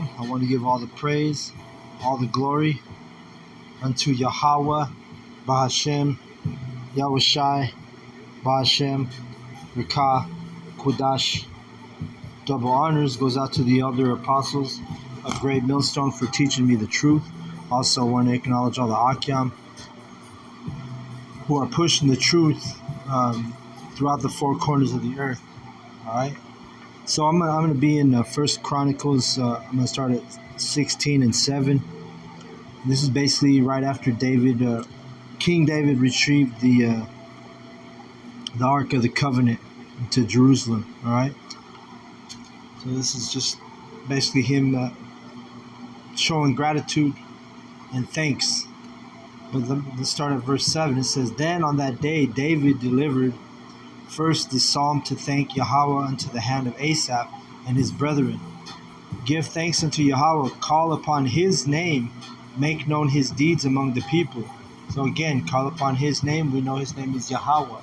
Shalom. I want to give all the praise, all the glory unto Yahawah, Bahashem, Yahushai, Bahashem, Rekah, Kodash. Double honors goes out to the elder apostles of Great Millstone for teaching me the truth. Also, I want to acknowledge all the Akyam who are pushing the truth throughout the four corners of the earth. All right. So I'm going to be in First Chronicles. I'm going to start at 16 and 7. This is basically right after King David retrieved the Ark of the Covenant to Jerusalem. All right. So this is just basically him showing gratitude and thanks. But let's start at verse 7. It says, "Then on that day David delivered first the psalm to thank Yahawah unto the hand of Asaph and his brethren. Give thanks unto Yahawah, call upon his name, make known his deeds among the people." So again, call upon his name. We know his name is Yahawah.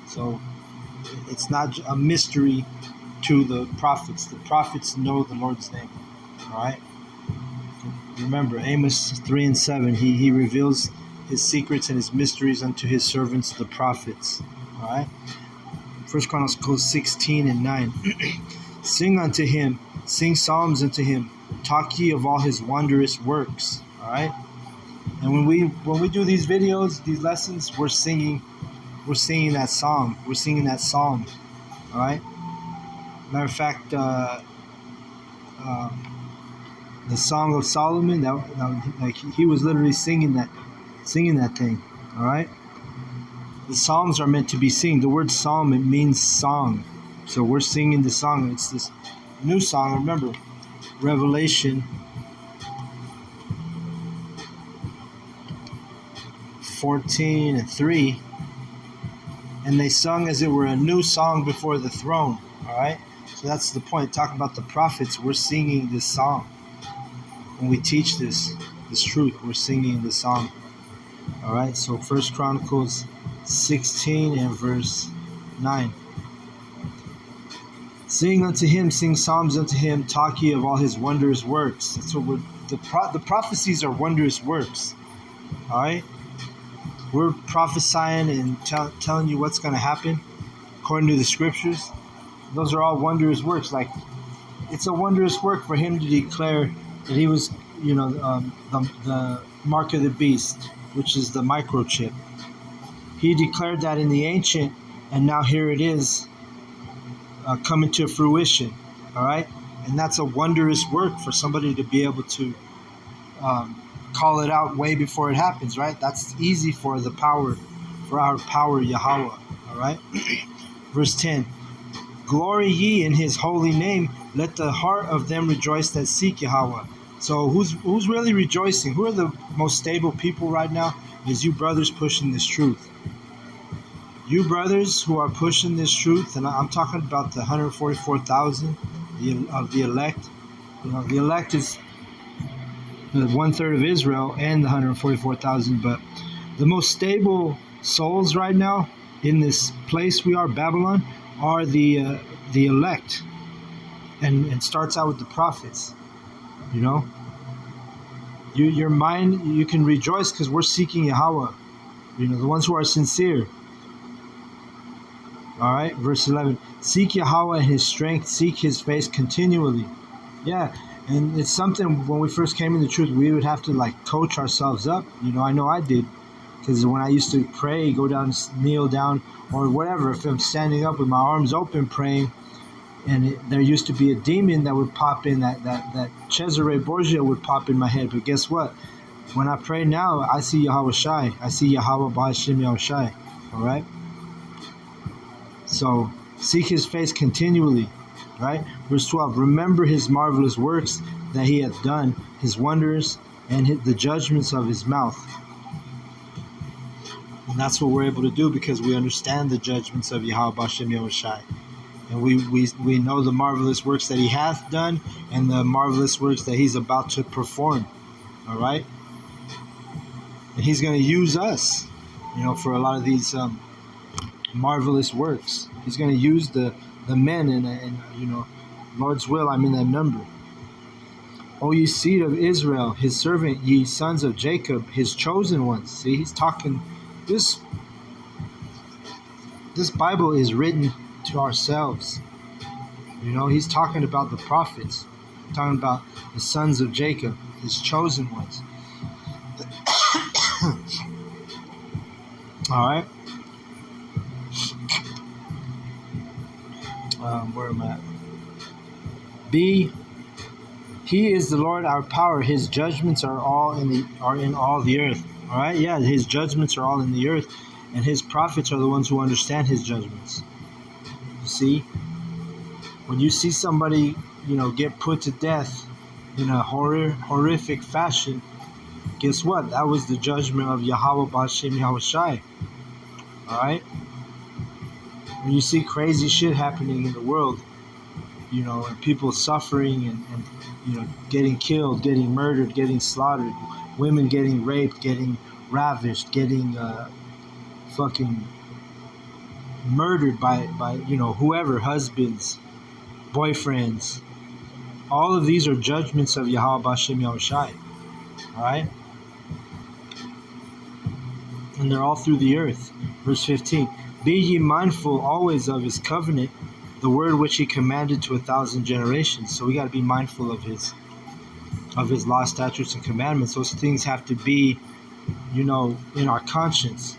So it's not a mystery to the prophets. The prophets know the Lord's name. All right. Remember, Amos 3 and 7, he reveals his secrets and his mysteries unto his servants, the prophets. All right. First Chronicles 16 and 9. "Sing unto him, sing psalms unto him, talk ye of all his wondrous works." All right. And when we do these videos, these lessons, we're singing that song. We're singing that psalm. All right. Matter of fact, the Song of Solomon, he was literally singing that thing. All right. The Psalms are meant to be seen. The word psalm, it means song. So we're singing the song. It's this new song. Remember, Revelation 14 and 3. "And they sung as it were a new song before the throne." All right. So that's the point. Talking about the prophets, we're singing this song. When we teach this truth, we're singing the song. All right. So First Chronicles 16 and verse 9. "Sing unto him, sing psalms unto him, talk ye of all his wondrous works." That's what the prophecies are, wondrous works. All right. We're prophesying and telling you what's going to happen according to the scriptures. Those are all wondrous works. Like, it's a wondrous work for him to declare that he was, the mark of the beast, which is the microchip. He declared that in the ancient, and now here it is coming to fruition. All right. And that's a wondrous work for somebody to be able to call it out way before it happens, right? That's easy for our power, Yahawah. All right. Verse 10. "Glory ye in his holy name. Let the heart of them rejoice that seek Yahawah." So who's really rejoicing? Who are the most stable people right now? Is you brothers pushing this truth. You brothers who are pushing this truth, and I'm talking about the 144,000 of the elect. The elect is the 1/3 of Israel and the 144,000, but the most stable souls right now in this place we are, Babylon, are the elect, and it starts out with the prophets. Your mind, you can rejoice because we're seeking Yahawah. The ones who are sincere. All right, verse 11. "Seek Yahawah and his strength, seek his face continually." Yeah, and it's something when we first came in the truth, we would have to coach ourselves up. I know I did, because when I used to pray, go down, kneel down, or whatever, if I'm standing up with my arms open praying, and there used to be a demon that would pop in, that Cesare Borgia would pop in my head. But guess what? When I pray now, I see Yahawashi. I see Yahawah Bahashem Yahushai. All right? So, seek his face continually. Right? Verse 12. "Remember his marvelous works that he hath done, his wonders, and the judgments of his mouth." And that's what we're able to do because we understand the judgments of Yahawah Bahashem Yahushai. And we know the marvelous works that he hath done and the marvelous works that he's about to perform. All right? And he's going to use us, for a lot of these marvelous works. He's going to use the men, and Lord's will, I'm in that number. O ye seed of Israel, his servant, ye sons of Jacob, his chosen ones. See, he's talking. This this Bible is written to ourselves. You know, he's talking about the prophets, talking about the sons of Jacob, his chosen ones. All right. Where am I at? B. He is the Lord our power. His judgments are in all the earth. All right. Yeah, his judgments are all in the earth, and his prophets are the ones who understand his judgments. See, when you see somebody, get put to death in a horrific fashion, guess what? That was the judgment of Yahawah B'Shem Yahushai. All right. When you see crazy shit happening in the world, and people suffering and getting killed, getting murdered, getting slaughtered, women getting raped, getting ravished, getting fucking murdered by whoever, husbands, boyfriends. All of these are judgments of Yahawah B'Shem Yahushai. All right? And they're all through the earth. Verse 15. Be ye mindful always of his covenant, the word which he commanded to 1,000 generations. So we got to be mindful of his law, statutes, and commandments. Those things have to be, in our conscience.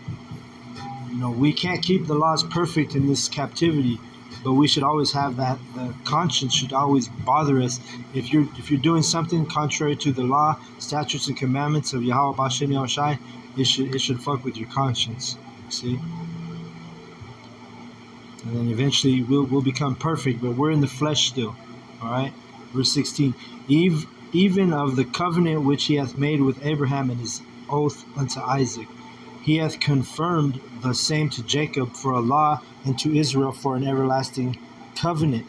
We can't keep the laws perfect in this captivity, but we should always have that. The conscience should always bother us. If you're doing something contrary to the law, statutes, and commandments of Yahawah B'Shem Yahushai, it should fuck with your conscience. See? And then eventually we'll become perfect, but we're in the flesh still. All right? Verse 16. Even of the covenant which he hath made with Abraham and his oath unto Isaac, he hath confirmed the same to Jacob for a law and to Israel for an everlasting covenant.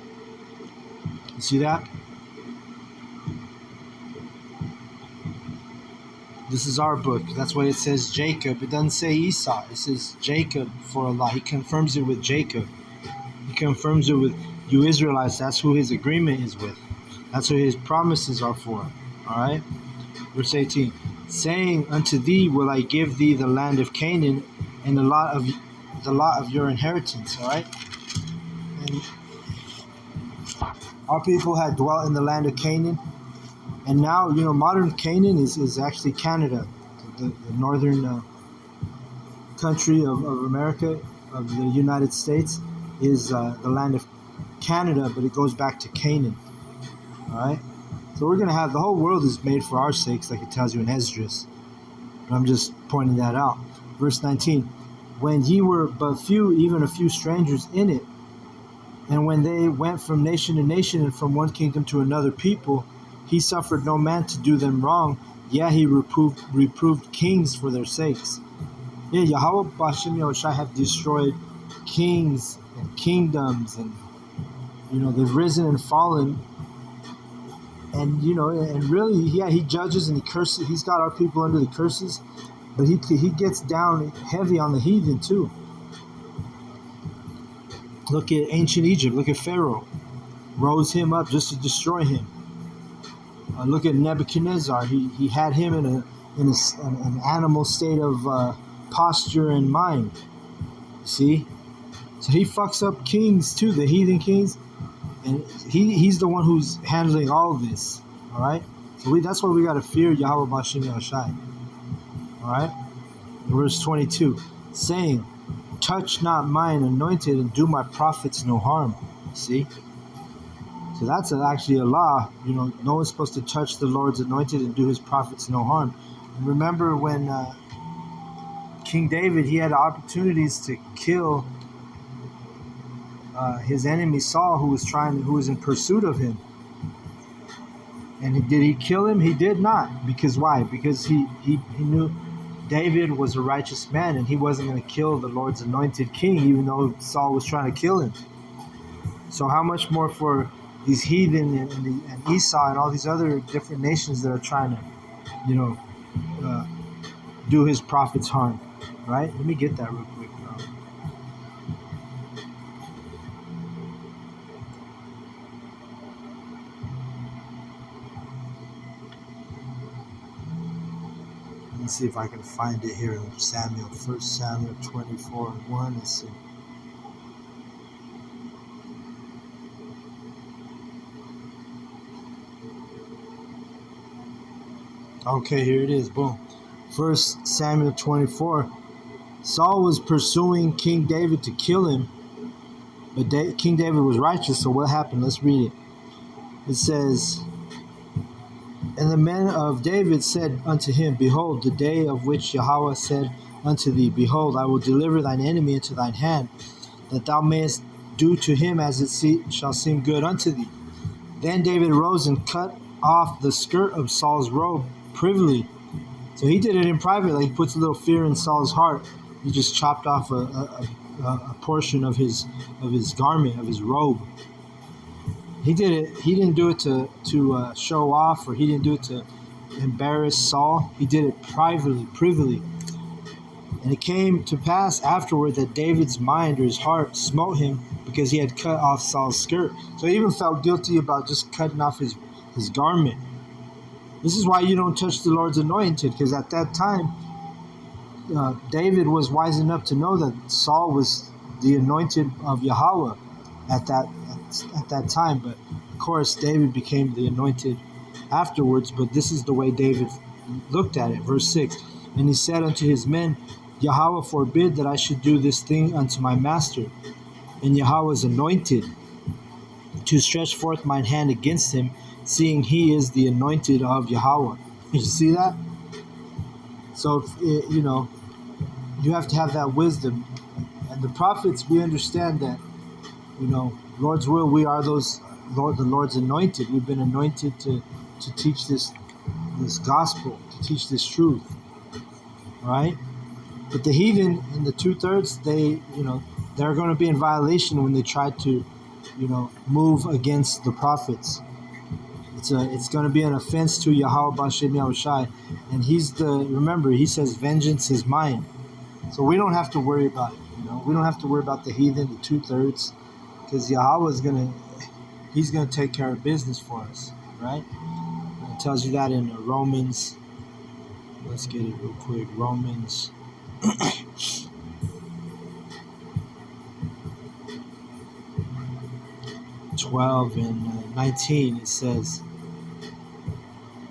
You see that? This is our book. That's why it says Jacob. It doesn't say Esau. It says Jacob for a law. He confirms it with Jacob. He confirms it with you Israelites. That's who his agreement is with. That's who his promises are for. All right? Verse 18. Saying, unto thee will I give thee the land of Canaan and the lot of your inheritance. All right? And our people had dwelt in the land of Canaan. And now, modern Canaan is actually Canada, the northern country of America, of the United States, is the land of Canada, but it goes back to Canaan. All right? So we're going to have, the whole world is made for our sakes, like it tells you in Esdras. But I'm just pointing that out. Verse 19, when ye were but few, even a few strangers in it, and when they went from nation to nation and from one kingdom to another people, he suffered no man to do them wrong. Yeah, he reproved kings for their sakes. Yeah, Yahawah B'Shem Yahushai have destroyed kings and kingdoms, and they've risen and fallen. And and really, yeah, he judges and he curses. He's got our people under the curses, but he gets down heavy on the heathen too. Look at ancient Egypt. Look at Pharaoh. Rose him up just to destroy him. Look at Nebuchadnezzar. He had him in an animal state of posture and mind. See, so he fucks up kings too, the heathen kings, and he's the one who's handling all this. All right, so that's why we got to fear Yahawah B'Shem Yahushai. All right, verse 22, saying, touch not mine anointed and do my prophets no harm. See. So that's actually a law. No one's supposed to touch the Lord's anointed and do his prophets no harm. And remember when King David, he had opportunities to kill his enemy Saul, who was in pursuit of him. And did he kill him? He did not. Because why? Because he knew David was a righteous man, and he wasn't going to kill the Lord's anointed king, even though Saul was trying to kill him. So how much more for these heathen and Esau and all these other different nations that are trying to, do his prophets harm, right? Let me get that real quick. Let me see if I can find it here in Samuel. 1 Samuel 24:1. Let's see. Okay, here it is. Boom. 1 Samuel 24. Saul was pursuing King David to kill him, but King David was righteous, so what happened? Let's read it. It says, "And the men of David said unto him, Behold, the day of which Yahawah said unto thee, Behold, I will deliver thine enemy into thine hand, that thou mayest do to him as it shall seem good unto thee. Then David arose and cut off the skirt of Saul's robe privily." So he did it in private, like he puts a little fear in Saul's heart. He just chopped off a portion of his garment, of his robe. He did it. He didn't do it to show off, or he didn't do it to embarrass Saul. He did it privily. And it came to pass afterward that David's mind, or his heart, smote him because he had cut off Saul's skirt. So he even felt guilty about just cutting off his garment. This is why you don't touch the Lord's anointed, because at that time, David was wise enough to know that Saul was the anointed of Yahawah at that time. But of course, David became the anointed afterwards. But this is the way David looked at it. Verse 6, "And he said unto his men, Yahawah forbid that I should do this thing unto my master, and Yahawah's anointed, to stretch forth mine hand against him, seeing he is the anointed of Yahawah." You see that? So, you have to have that wisdom. And the prophets, we understand that, Lord's will, we are the Lord's anointed. We've been anointed to teach this gospel, to teach this truth. All right? But the heathen and the 2/3, they're going to be in violation when they try to, move against the prophets. It's going to be an offense to Yahawah B'Shem Yahushai. And remember, he says, vengeance is mine. So we don't have to worry about it. We don't have to worry about the heathen, the 2/3, because Yahawah he's going to take care of business for us, right? It tells you that in Romans. Let's get it real quick. Romans 12 and 19, it says,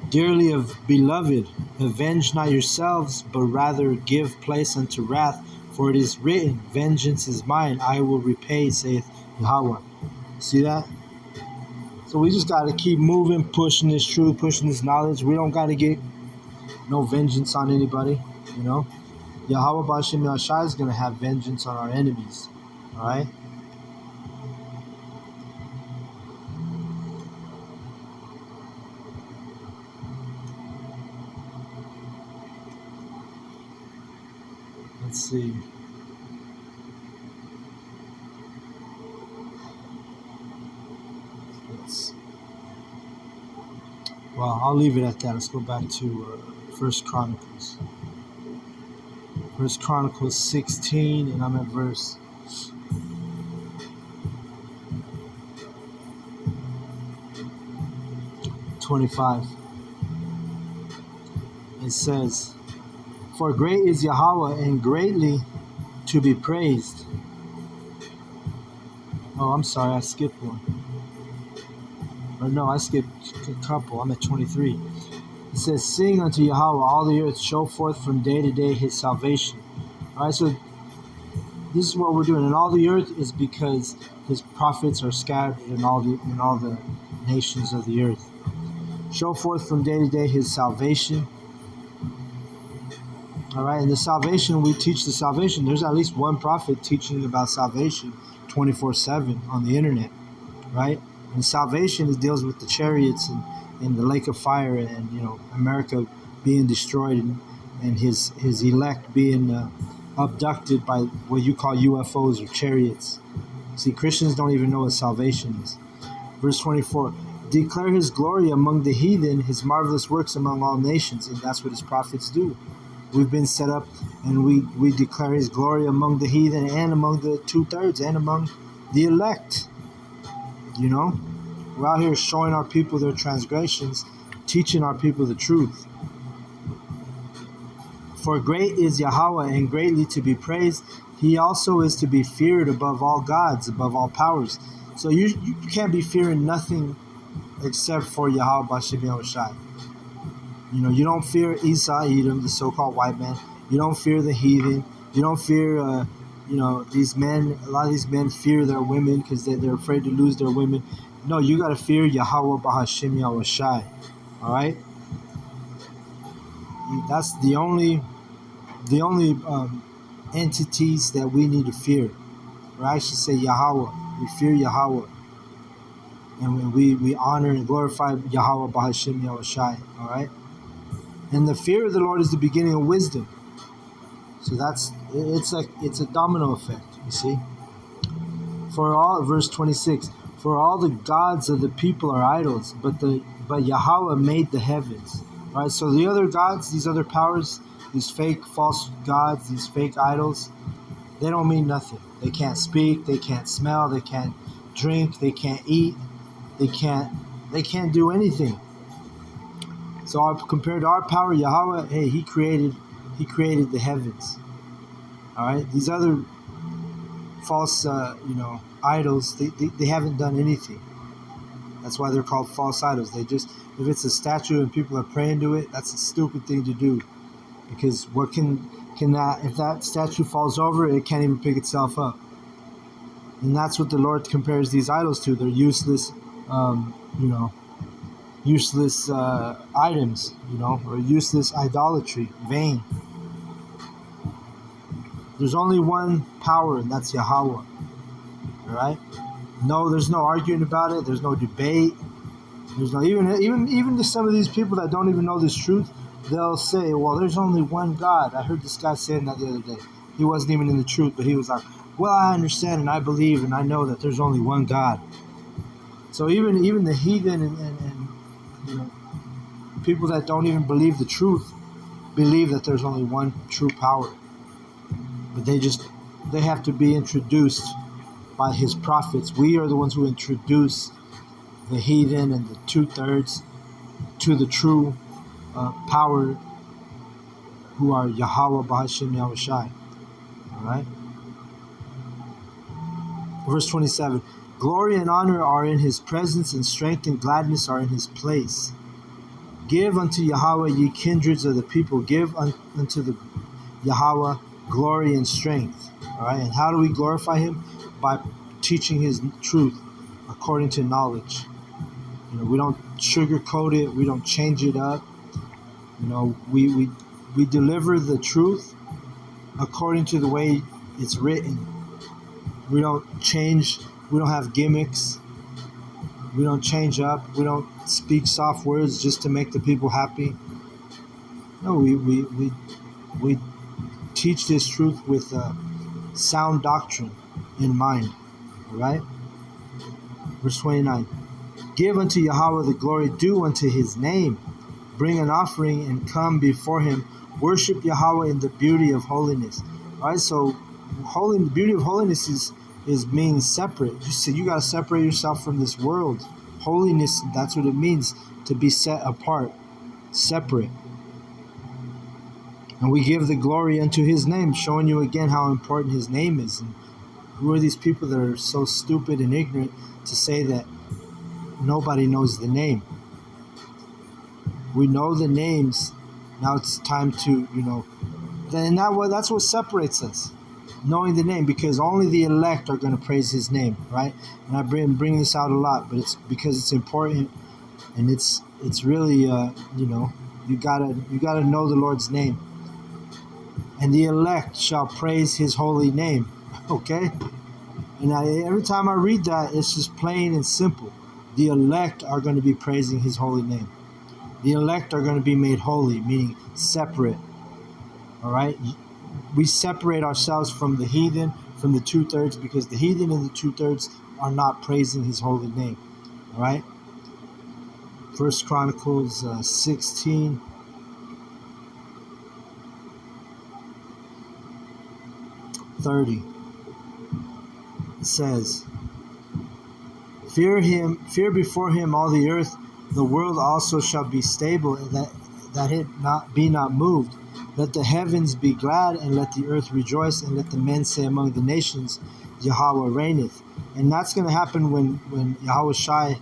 "Dearly beloved, avenge not yourselves, but rather give place unto wrath, for it is written, Vengeance is mine, I will repay, saith Yahawah." See that? So we just got to keep moving, pushing this truth, pushing this knowledge. We don't got to get no vengeance on anybody, Yahawah B'Shem Yahushai is going to have vengeance on our enemies, all right? Let's see. Well, I'll leave it at that. Let's go back to 1 Chronicles. 1 Chronicles 16, and I'm at verse 25. It says, "For great is Yahawah, and greatly to be praised." Oh, I'm sorry, I skipped one. Or no, I skipped a couple. I'm at 23. It says, "Sing unto Yahawah, all the earth, show forth from day to day his salvation." All right, so this is what we're doing. And all the earth is because his prophets are scattered in all the nations of the earth. Show forth from day to day his salvation. All right, and the salvation, we teach the salvation. There's at least one prophet teaching about salvation 24/7 on the internet, right? And salvation deals with the chariots and the lake of fire, and America being destroyed, and his elect being abducted by what you call UFOs or chariots. See, Christians don't even know what salvation is. Verse 24, "Declare his glory among the heathen, his marvelous works among all nations." And that's what his prophets do. We've been set up, and we declare his glory among the heathen and among the 2/3 and among the elect. We're out here showing our people their transgressions, teaching our people the truth. For great is Yahawah and greatly to be praised. He also is to be feared above all gods, above all powers. So you can't be fearing nothing except for Yahawah B'Shem Yahushai. You know, you don't fear Esau, Edom, the so-called white man. You don't fear the heathen. You don't fear, these men. A lot of these men fear their women because they're afraid to lose their women. No, you got to fear Yahawah B'Shem Yahushai. All right? That's the only entities that we need to fear. Or I should say Yahawah. We fear Yahawah. And we honor and glorify Yahawah B'Shem Yahushai. All right? And the fear of the Lord is the beginning of wisdom. So it's a domino effect, you see. Verse 26, for all the gods of the people are idols, but Yahawah made the heavens. All right, so the other gods, these other powers, these fake false gods, these fake idols, they don't mean nothing. They can't speak, they can't smell, they can't drink, they can't eat, they can't do anything. So compared to our power, Yahawah, hey, He created the heavens. All right, these other false, idols, they haven't done anything. That's why they're called false idols. They just, if it's a statue and people are praying to it, that's a stupid thing to do. Because what if that statue falls over, it can't even pick itself up. And that's what the Lord compares these idols to. They're useless, useless items, or useless idolatry, vain. There's only one power, and that's Yahawah. All right? No, there's no arguing about it. There's no debate. There's no even to some of these people that don't even know this truth, they'll say, "Well, there's only one God." I heard this guy saying that the other day. He wasn't even in the truth, but he was like, "Well, I understand and I believe and I know that there's only one God." So even the heathen and people that don't even believe the truth believe that there's only one true power. But they have to be introduced by His prophets. We are the ones who introduce the heathen and the 2/3 to the true power, who are Yahawah B'Shem Yahushai. All right. Verse 27. Glory and honor are in His presence, and strength and gladness are in His place. Give unto Yahawah, ye kindreds of the people. Give unto the Yahawah glory and strength. All right. And how do we glorify Him? By teaching His truth according to knowledge. We don't sugarcoat it. We don't change it up. We deliver the truth according to the way it's written. We don't change. We don't have gimmicks. We don't change up. We don't speak soft words just to make the people happy. No, we teach this truth with sound doctrine in mind. All right? Verse 29. Give unto Yahawah the glory due unto His name. Bring an offering and come before Him. Worship Yahawah in the beauty of holiness. All right, so the beauty of holiness is being separate. You got to separate yourself from this world. Holiness, that's what it means, to be set apart, separate. And we give the glory unto His name, showing you again how important His name is. And who are these people that are so stupid and ignorant to say that nobody knows the name? We know the names. Now it's time to, that's what separates us, knowing the name, because only the elect are going to praise His name, right? And I bring this out a lot, but it's because it's important, and it's really, you gotta know the Lord's name. And the elect shall praise His holy name, okay? And every time I read that, it's just plain and simple. The elect are going to be praising His holy name. The elect are going to be made holy, meaning separate. All right? We separate ourselves from the heathen, from the 2/3, because the heathen and the 2/3 are not praising His holy name. All right? 1 Chronicles 16. It says, fear before Him all the earth, the world also shall be stable, that it be not moved. Let the heavens be glad, and let the earth rejoice, and let the men say among the nations, Yahawah reigneth. And that's going to happen when Yahweh Shai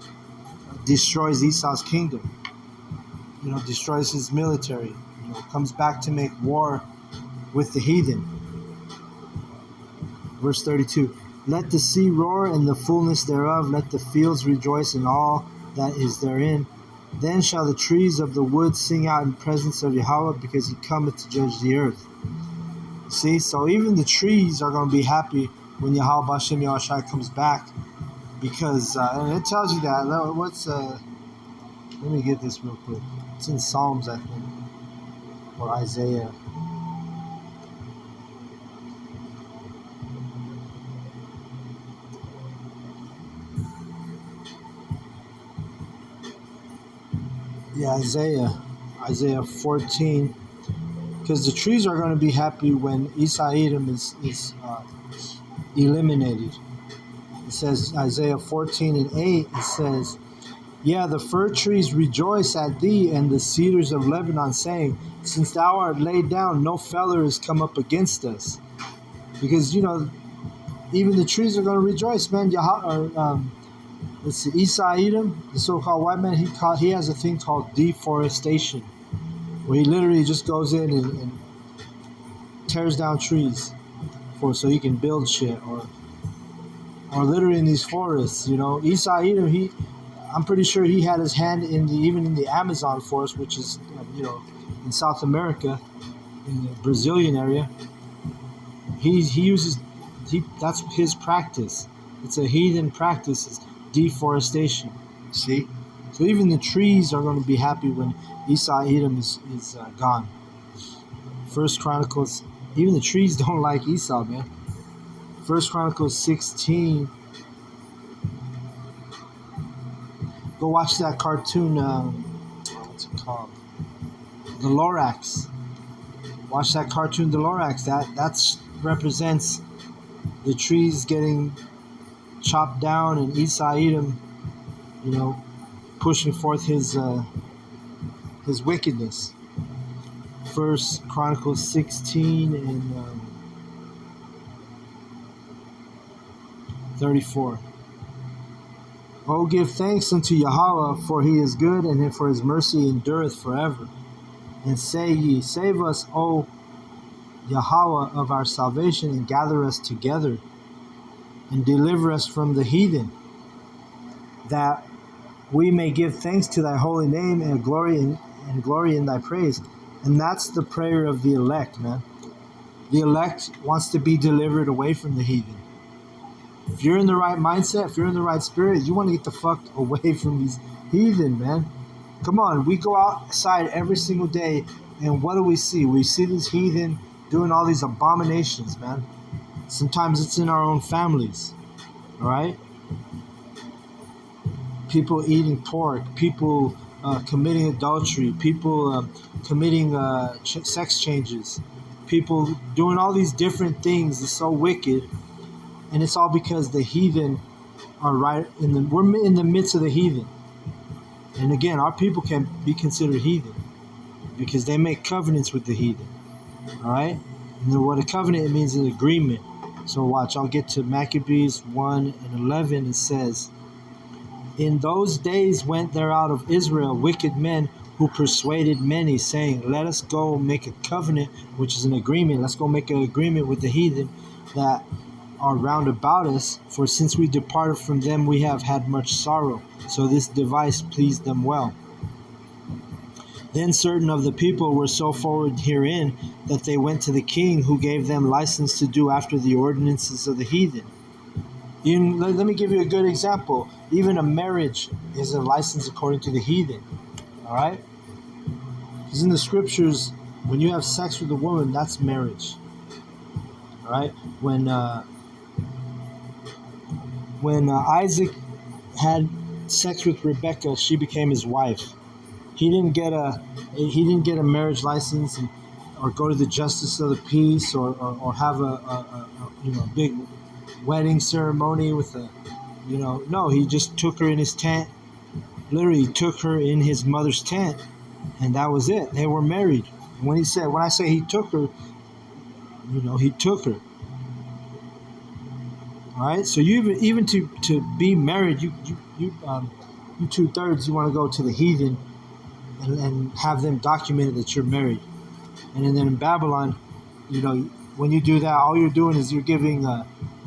destroys Esau's kingdom, destroys his military, comes back to make war with the heathen. Verse 32, let the sea roar and the fullness thereof, let the fields rejoice and all that is therein. Then shall the trees of the wood sing out in presence of Yahweh, because he cometh to judge the earth. See, so even the trees are going to be happy when Yahweh Bashem Yahushai comes back, because and it tells you that. Let me get this real quick. It's in Psalms, I think, or Isaiah. Yeah, Isaiah 14, because the trees are going to be happy when Esau Edom is eliminated. It says, Isaiah 14 and 8, it says, yeah, the fir trees rejoice at thee, and the cedars of Lebanon, saying, since thou art laid down, no feller is come up against us. Because, even the trees are going to rejoice, man. Let's see, Esau Edom, the so-called white man, he has a thing called deforestation, where he literally just goes in and tears down trees so he can build shit, or literally in these forests, Esau Edom, I'm pretty sure he had his hand even in the Amazon forest, which is, in South America, in the Brazilian area. That's his practice. It's a heathen practice. It's deforestation. See? So even the trees are going to be happy when Esau Edom is gone. First Chronicles, even the trees don't like Esau, man. First Chronicles 16. Go watch that cartoon, what's it called? The Lorax. Watch that cartoon, The Lorax. That represents the trees getting chopped down, and Esau Edom, pushing forth his wickedness. First Chronicles 16 and 34. Oh, give thanks unto Yahawah, for he is good, and for his mercy endureth forever. And say ye, save us, O Yahawah, of our salvation, and gather us together, and deliver us from the heathen, that we may give thanks to thy holy name, and glory in thy praise. And that's the prayer of the elect, man. The elect wants to be delivered away from the heathen. If you're in the right mindset, if you're in the right spirit, you want to get the fuck away from these heathen, man. Come on, we go outside every single day, and what do we see? We see these heathen doing all these abominations, man. Sometimes it's in our own families, all right? People eating pork, people committing adultery, people committing sex changes, people doing all these different things. It's so wicked. And it's all because the heathen are we're in the midst of the heathen. And again, our people can be considered heathen because they make covenants with the heathen. All right? And then what a covenant means is an agreement. So watch, I'll get to Maccabees 1 and 11. It says, in those days went there out of Israel wicked men who persuaded many, saying, let us go make a covenant, which is an agreement. Let's go make an agreement with the heathen that are round about us, for since we departed from them we have had much sorrow. So this device pleased them well. Then certain of the people were so forward herein that they went to the king, who gave them license to do after the ordinances of the heathen. Let me give you a good example. Even a marriage is a license according to the heathen. All right? Because in the scriptures, when you have sex with a woman, that's marriage. All right? When Isaac had sex with Rebekah, she became his wife. He didn't get a marriage license or go to the justice of the peace or have a big wedding ceremony with no, he just took her in his tent. Literally took her in his mother's tent, and that was it. They were married. When I say he took her, he took her. All right. So even to be married, you 2/3 you want to go to the heathen and have them documented that you're married. And then in Babylon, when you do that, all you're doing is you're giving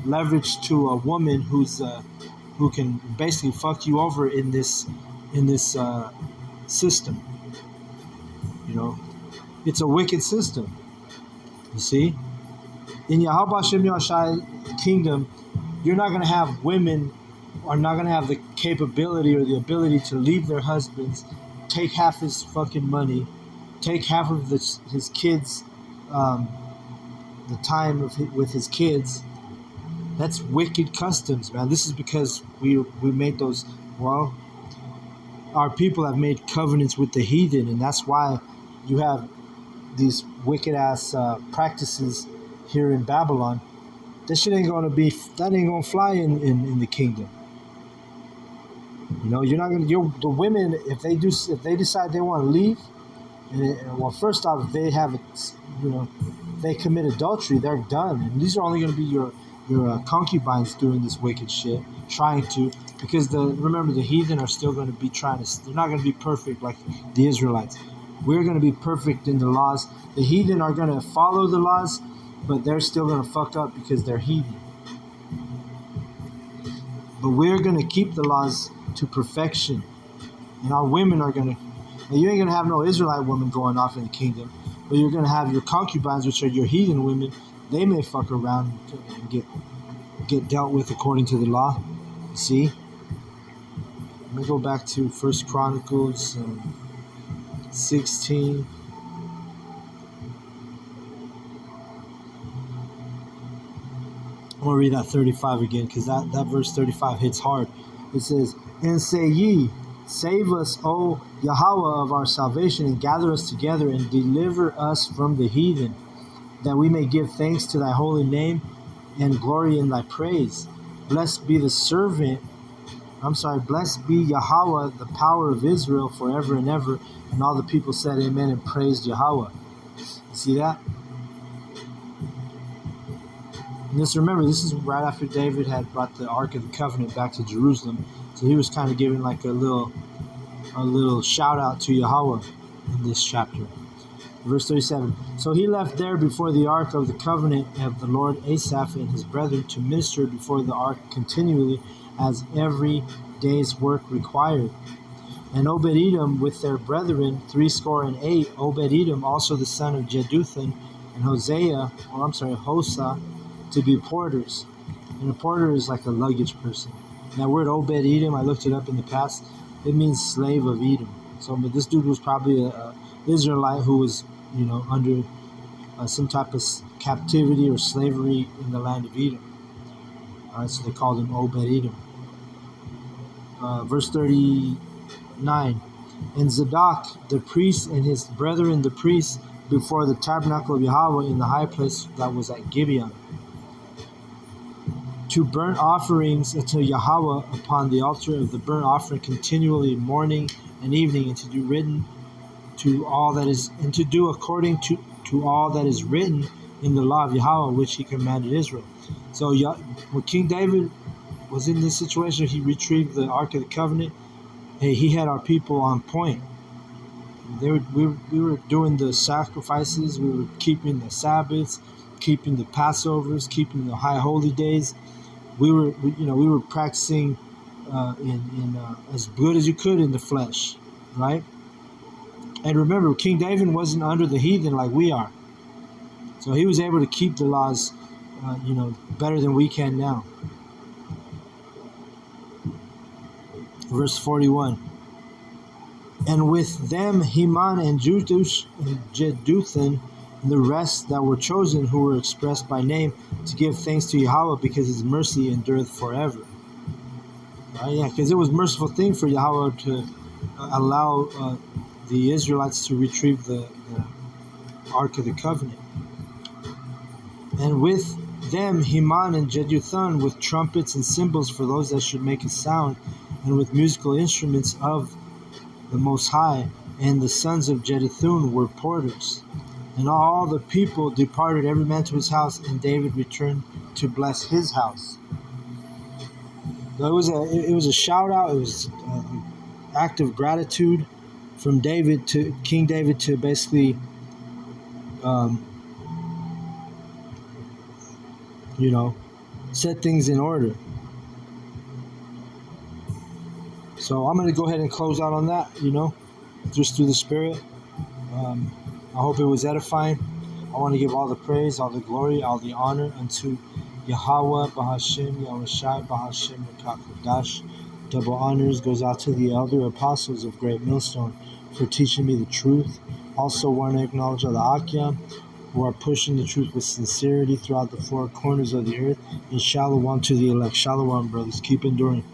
leverage to a woman who can basically fuck you over in this system. It's a wicked system. You see, in Yahweh Shem Yahshai kingdom, you're not going to have women are not going to have the capability or the ability to leave their husbands, take half his fucking money, take half of his kids, the time with his kids. That's wicked customs, man. This is because we made those. Well, our people have made covenants with the heathen, and that's why you have these wicked ass practices here in Babylon. That shit ain't gonna fly in the kingdom. You're not gonna. The women, if they decide they want to leave, well, first off, if they have, they commit adultery, they're done, and these are only gonna be your concubines doing this wicked shit, trying to, because remember the heathen are still going to be they're not going to be perfect like the Israelites. We're going to be perfect in the laws. The heathen are going to follow the laws, but they're still going to fuck up because they're heathen. But we're going to keep the laws to perfection, and our women are going to. You ain't going to have no Israelite women going off in the kingdom, but you're going to have your concubines, which are your heathen women. They may fuck around and get dealt with according to the law. See? Let me go back to 1 Chronicles 16. I'm going to read that 35 again, because that verse 35 hits hard. It says, "And say ye, save us, O Yahawah, of our salvation, and gather us together, and deliver us from the heathen, that we may give thanks to thy holy name and glory in thy praise. Blessed be Yahawah, the power of Israel, forever and ever." And all the people said amen and praised Yahawah. You see that? And just remember, this is right after David had brought the Ark of the Covenant back to Jerusalem. So he was kind of giving like a little shout out to Yahawah in this chapter. Verse 37, "So he left there before the ark of the covenant of the Lord Asaph and his brethren to minister before the ark continually, as every day's work required. And Obed-Edom with their brethren 68, Obed-Edom also the son of Jeduthun, and Hosa, to be porters." And a porter is like a luggage person. And that word Obed-Edom, I looked it up in the past, it means slave of Edom. So this dude was probably a Israelite who was, under some type of captivity or slavery in the land of Edom. All right, so they called him Obed-Edom. Verse 39, "And Zadok the priest and his brethren the priests before the tabernacle of Yahawah in the high place that was at Gibeon, to burn offerings unto Yahawah upon the altar of the burnt offering continually morning and evening, and to do according to all that is written in the law of Yahawah which he commanded Israel." So when King David was in this situation, he retrieved the Ark of the Covenant. Hey, he had our people on point. We were doing the sacrifices, we were keeping the Sabbaths, keeping the Passovers, keeping the high holy days. We were practicing in as good as you could in the flesh, right? And remember, King David wasn't under the heathen like we are, so he was able to keep the laws, better than we can now. Verse 41. "And with them Heman and Jeduthun and the rest that were chosen, who were expressed by name, to give thanks to Yahawah, because his mercy endureth forever." Right? Yeah, because it was a merciful thing for Yahawah to allow the Israelites to retrieve the Ark of the Covenant. "And with them Heman and Jeduthun, with trumpets and cymbals for those that should make a sound, and with musical instruments of the Most High, And the sons of Jeduthun were porters. And all the people departed, every man to his house, and David returned to bless his house. So it was a shout out. It was an act of gratitude from David to King David to basically, um, you know, set things in order. So I'm going to go ahead and close out on that, just through the Spirit. I hope it was edifying. I want to give all the praise, all the glory, all the honor unto Yahawah, Bahashem, Yahushai, Bahashem, Mekakodash. Double honors goes out to the elder apostles of Great Millstone for teaching me the truth. Also want to acknowledge all the Akyam who are pushing the truth with sincerity throughout the four corners of the earth. And shalom to the elect. Shalom, brothers. Keep enduring.